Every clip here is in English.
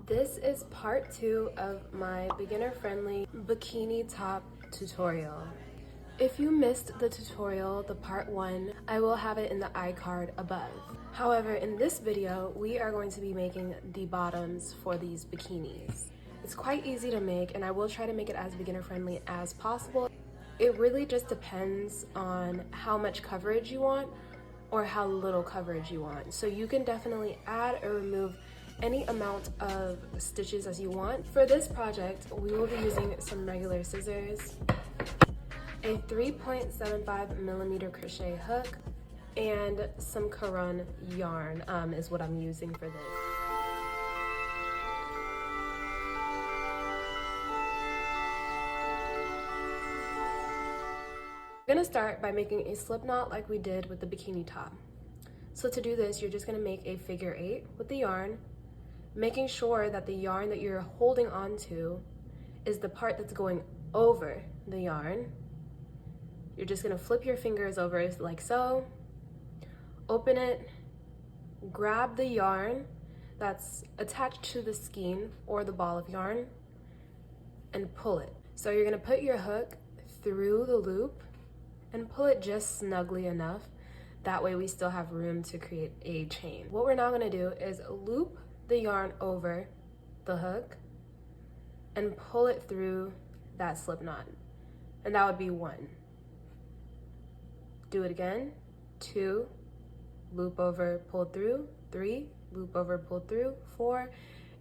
This is part 2 of my beginner-friendly bikini top tutorial. If you missed the tutorial, the part 1, I will have it in the iCard above. However, in this video, we are going to be making the bottoms for these bikinis. It's quite easy to make, and I will try to make it as beginner-friendly as possible. It really just depends on how much coverage you want or how little coverage you want. So you can definitely add or remove any amount of stitches as you want. For this project, we will be using some regular scissors, a 3.75 millimeter crochet hook, and some Caron yarn is what I'm using for this. We're gonna start by making a slip knot like we did with the bikini top. So to do this, you're just gonna make a figure 8 with the yarn, making sure that the yarn that you're holding onto is the part that's going over the yarn. You're just gonna flip your fingers over like so, open it, grab the yarn that's attached to the skein or the ball of yarn, and pull it. So you're gonna put your hook through the loop and pull it just snugly enough. That way we still have room to create a chain. What we're now gonna do is loop the yarn over the hook and pull it through that slip knot. And that would be 1. Do it again, 2, loop over, pull through, 3, loop over, pull through, 4,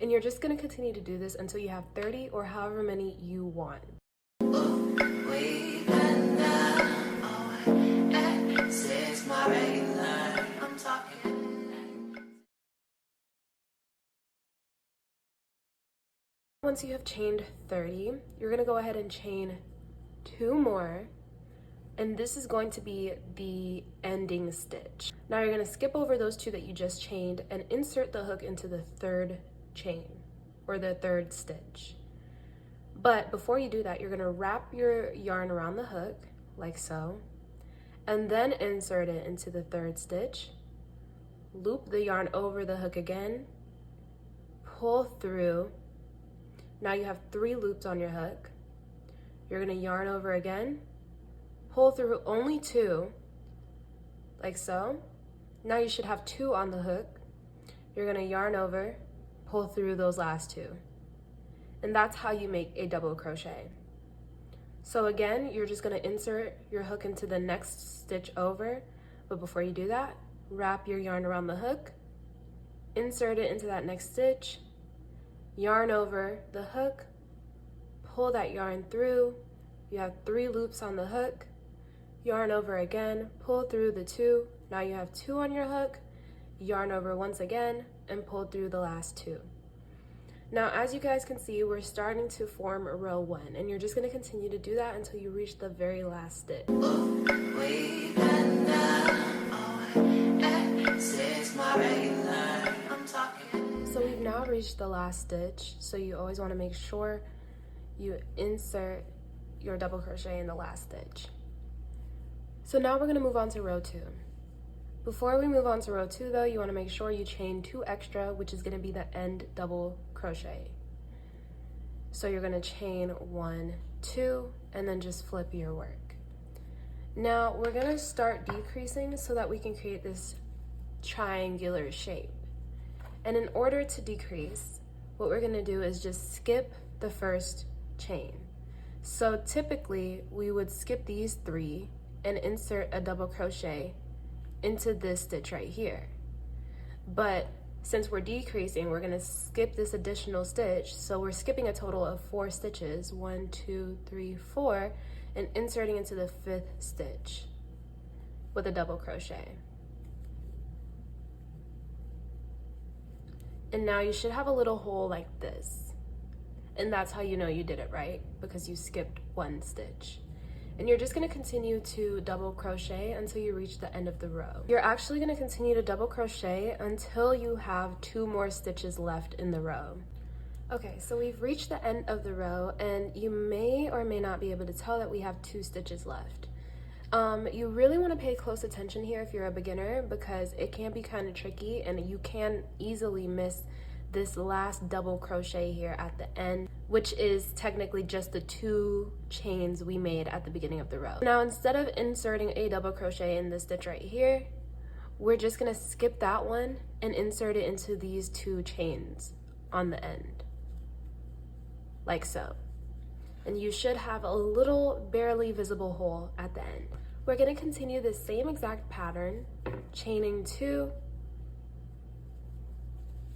and you're just gonna continue to do this until you have 30 or however many you want. Once you have chained 30, you're gonna go ahead and chain 2 more, and this is going to be the ending stitch. Now you're gonna skip over those 2 that you just chained and insert the hook into the 3rd chain, or the 3rd stitch. But before you do that, you're gonna wrap your yarn around the hook, like so, and then insert it into the 3rd stitch, loop the yarn over the hook again, pull through. Now you have 3 loops on your hook. You're gonna yarn over again, pull through only 2, like so. Now you should have 2 on the hook. You're gonna yarn over, pull through those last 2. And that's how you make a double crochet. So again, you're just gonna insert your hook into the next stitch over, but before you do that, wrap your yarn around the hook, insert it into that next stitch, yarn over the hook, pull that yarn through. You have 3 loops on the hook, yarn over again, pull through the 2. Now you have 2 on your hook, yarn over once again, and pull through the last 2. Now, as you guys can see, we're starting to form row 1, and you're just gonna continue to do that until you reach the very last stitch. So we've now reached the last stitch, so you always want to make sure you insert your double crochet in the last stitch. So now we're going to move on to row 2. Before we move on to row 2 though, you want to make sure you chain 2 extra, which is going to be the end double crochet. So you're going to chain 1, 2, and then just flip your work. Now we're going to start decreasing so that we can create this triangular shape. And in order to decrease, what we're gonna do is just skip the first chain. So typically, we would skip these 3 and insert a double crochet into this stitch right here. But since we're decreasing, we're gonna skip this additional stitch, so we're skipping a total of 4 stitches, 1, 2, 3, 4, and inserting into the 5th stitch with a double crochet. And now you should have a little hole like this. And that's how you know you did it right, because you skipped 1 stitch. And you're just gonna continue to double crochet until you reach the end of the row. You're actually gonna continue to double crochet until you have 2 more stitches left in the row. Okay, so we've reached the end of the row, and you may or may not be able to tell that we have 2 stitches left. You really want to pay close attention here if you're a beginner, because it can be kind of tricky and you can easily miss this last double crochet here at the end, which is technically just the 2 chains we made at the beginning of the row. Now, instead of inserting a double crochet in this stitch right here, we're just gonna skip that one and insert it into these 2 chains on the end, like so. And you should have a little barely visible hole at the end. We're gonna continue the same exact pattern, chaining 2,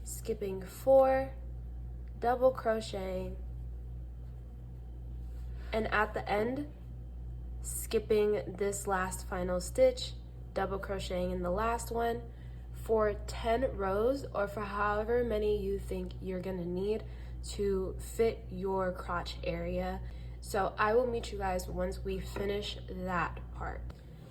skipping 4, double crocheting, and at the end, skipping this last final stitch, double crocheting in the last one for 10 rows, or for however many you think you're gonna need to fit your crotch area. So I will meet you guys once we finish that part.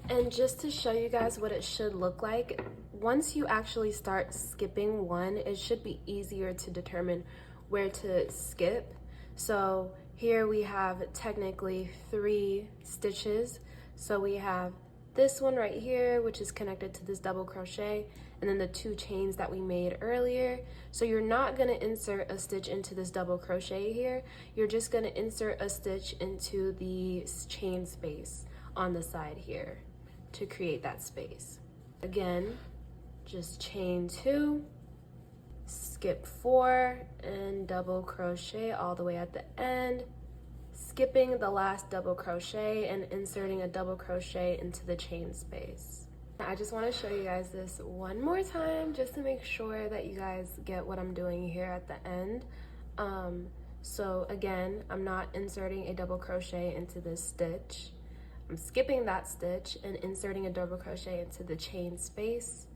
And just to show you guys what it should look like, once you actually start skipping one, it should be easier to determine where to skip. So here we have technically 3 stitches. So we have this one right here, which is connected to this double crochet, and then the 2 chains that we made earlier. So you're not gonna insert a stitch into this double crochet here. You're just gonna insert a stitch into the chain space on the side here to create that space. Again, just chain 2, skip 4, and double crochet all the way at the end, skipping the last double crochet and inserting a double crochet into the chain space. I just want to show you guys this one more time just to make sure that you guys get what I'm doing here at the end. So again, I'm not inserting a double crochet into this stitch. I'm skipping that stitch and inserting a double crochet into the chain space.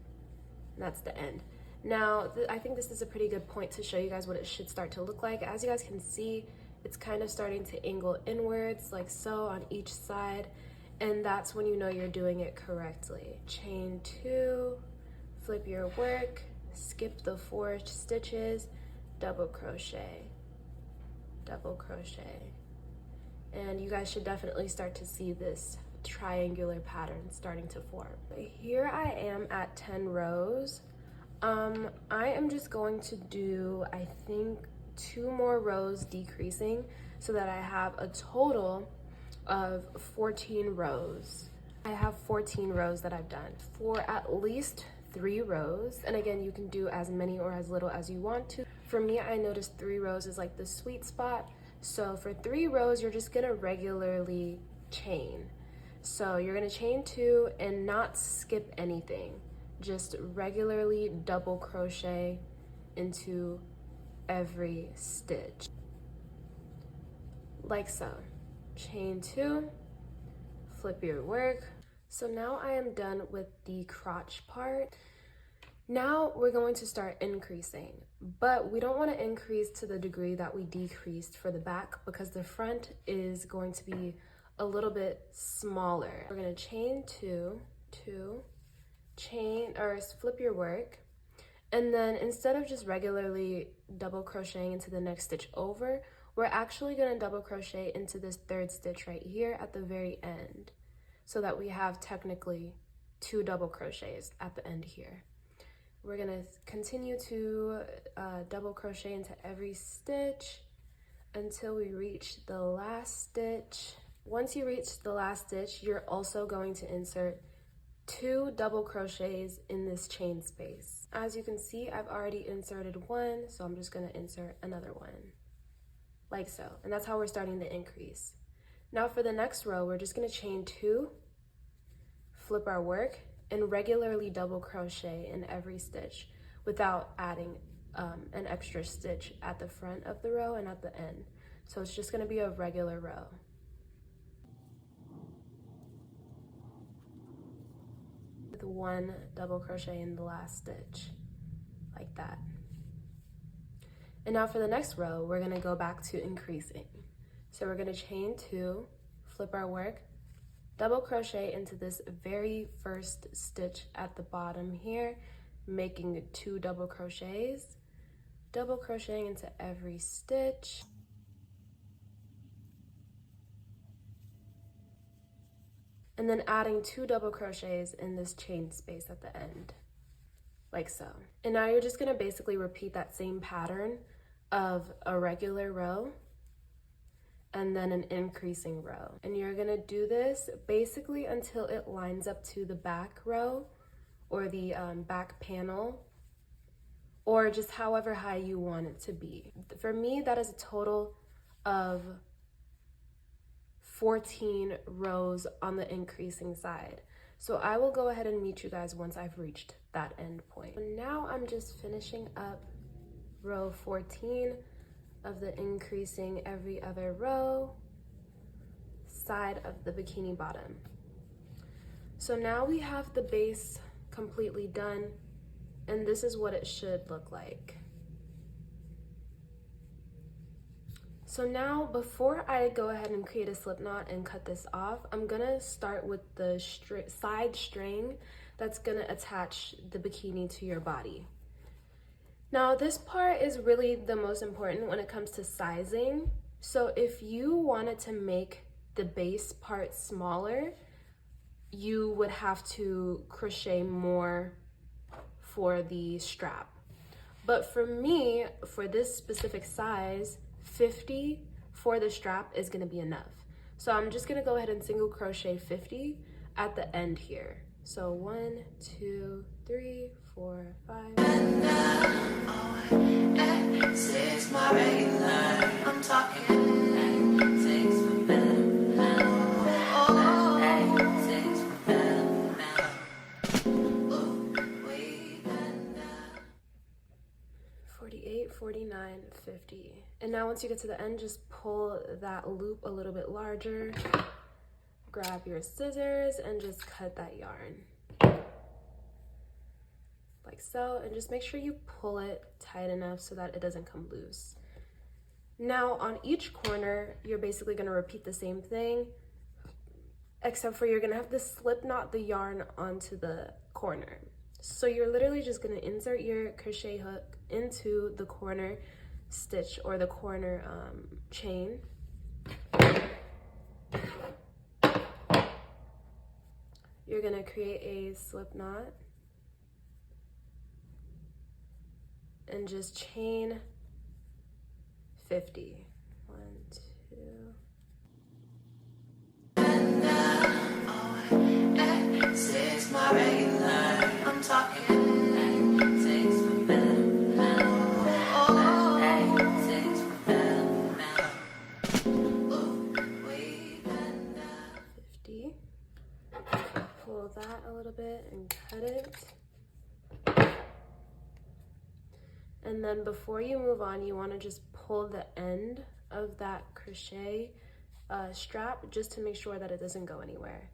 And that's the end. Now, I think this is a pretty good point to show you guys what it should start to look like. As you guys can see, it's kind of starting to angle inwards like so on each side, and that's when you know you're doing it correctly. Chain 2, flip your work, skip the 4 stitches, double crochet, and you guys should definitely start to see this triangular pattern starting to form. Here I am at 10 rows. I am just going to do, I think, 2 more rows decreasing so that I have a total of 14 rows. I have 14 rows that I've done for at least 3 rows. And again, you can do as many or as little as you want to. For me, I noticed 3 rows is like the sweet spot. So for 3 rows, you're just gonna regularly chain. So you're gonna chain 2 and not skip anything. Just regularly double crochet into every stitch, like so. Chain 2, flip your work. So now I am done with the crotch part. Now we're going to start increasing, but we don't want to increase to the degree that we decreased for the back because the front is going to be a little bit smaller. We're going to chain 2, chain or flip your work, and then instead of just regularly double crocheting into the next stitch over, we're actually going to double crochet into this 3rd stitch right here at the very end, so that we have technically 2 double crochets at the end here. We're going to continue to double crochet into every stitch until we reach the last stitch. Once you reach the last stitch, you're also going to insert 2 double crochets in this chain space. As you can see, I've already inserted 1, so I'm just going to insert another one, like so. And that's how we're starting the increase. Now for the next row, we're just going to chain 2, flip our work, and regularly double crochet in every stitch without adding an extra stitch at the front of the row and at the end. So it's just going to be a regular row. With 1 double crochet in the last stitch, like that. And now for the next row, we're going to go back to increasing. So we're going to chain 2, flip our work, double crochet into this very first stitch at the bottom here, making 2 double crochets, double crocheting into every stitch. And then adding 2 double crochets in this chain space at the end. like so. And now you're just gonna basically repeat that same pattern of a regular row and then an increasing row. And you're gonna do this basically until it lines up to the back row or the back panel, or just however high you want it to be. For me, that is a total of 14 rows on the increasing side. So I will go ahead and meet you guys once I've reached that end point. And now I'm just finishing up row 14 of the increasing every other row side of the bikini bottom. So now we have the base completely done, and this is what it should look like. So now, before I go ahead and create a slip knot and cut this off, I'm gonna start with the side string that's gonna attach the bikini to your body. Now, this part is really the most important when it comes to sizing. So if you wanted to make the base part smaller, you would have to crochet more for the strap. But for me, for this specific size, 50 for the strap is gonna be enough. So I'm just gonna go ahead and single crochet 50 at the end here. So 1, 2, 3, 4, 5. Six, my regular. I'm talking 6 for better. 6 for better. 48, 49, 50. And now once you get to the end, just pull that loop a little bit larger. Grab your scissors and just cut that yarn. Like so, and just make sure you pull it tight enough so that it doesn't come loose. Now on each corner, you're basically gonna repeat the same thing, except for you're gonna have to slip knot the yarn onto the corner. So you're literally just gonna insert your crochet hook into the corner stitch or the corner chain. You're gonna create a slip knot and just chain 50. 1, 2. 6, my regular. I'm talking 6 for better. 6 for better. 50. Pull that a little bit and cut it. And then before you move on, you want to just pull the end of that crochet strap just to make sure that it doesn't go anywhere.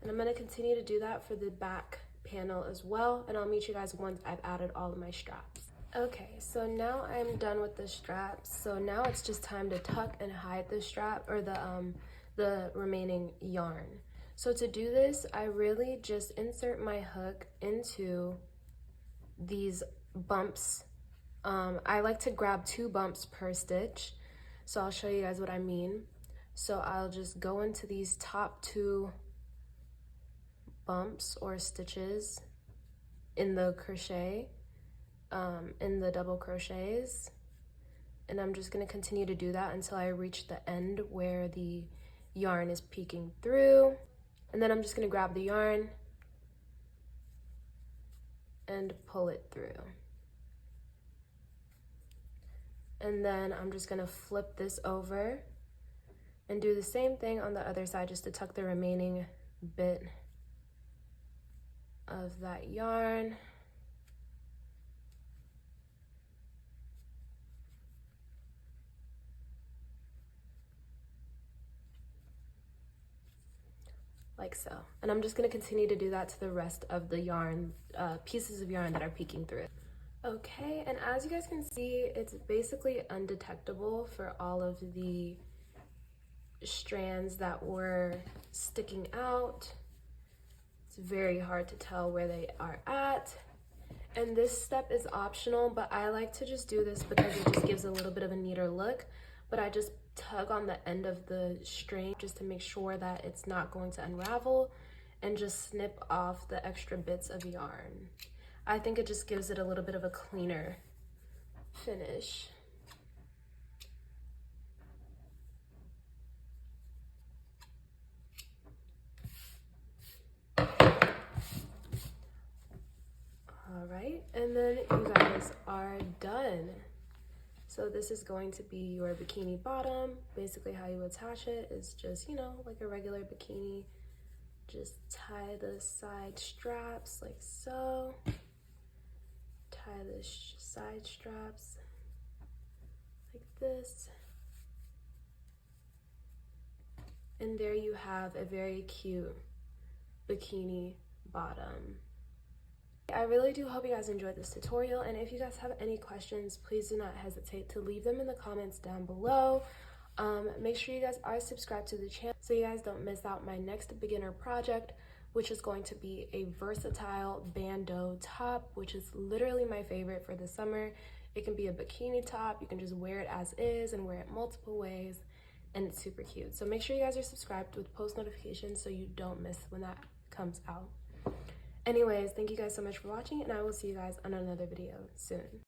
And I'm going to continue to do that for the back panel as well, and I'll meet you guys once I've added all of my straps. Okay, so now I'm done with the straps. So now it's just time to tuck and hide the strap or the remaining yarn. So to do this, I really just insert my hook into these bumps. I like to grab 2 bumps per stitch, so I'll show you guys what I mean. So I'll just go into these top 2 bumps or stitches in the crochet, in the double crochets, and I'm just going to continue to do that until I reach the end where the yarn is peeking through. And then I'm just going to grab the yarn and pull it through. And then I'm just gonna flip this over and do the same thing on the other side just to tuck the remaining bit of that yarn. Like so. And I'm just gonna continue to do that to the rest of the yarn, pieces of yarn that are peeking through. Okay, and as you guys can see, it's basically undetectable for all of the strands that were sticking out. It's very hard to tell where they are at. And this step is optional, but I like to just do this because it just gives a little bit of a neater look. But I just tug on the end of the string just to make sure that it's not going to unravel, and just snip off the extra bits of yarn. I think it just gives it a little bit of a cleaner finish. All right, and then you guys are done. So this is going to be your bikini bottom. Basically how you attach it is just, you know, like a regular bikini. Just tie the side straps like so. Tie the side straps like this. And there you have a very cute bikini bottom. I really do hope you guys enjoyed this tutorial, and if you guys have any questions, please do not hesitate to leave them in the comments down below. Make sure you guys are subscribed to the channel so you guys don't miss out my next beginner project, which is going to be a versatile bandeau top, which is literally my favorite for the summer. It can be a bikini top, you can just wear it as is and wear it multiple ways, and it's super cute. So make sure you guys are subscribed with post notifications so you don't miss when that comes out. Anyways, thank you guys so much for watching, and I will see you guys on another video soon.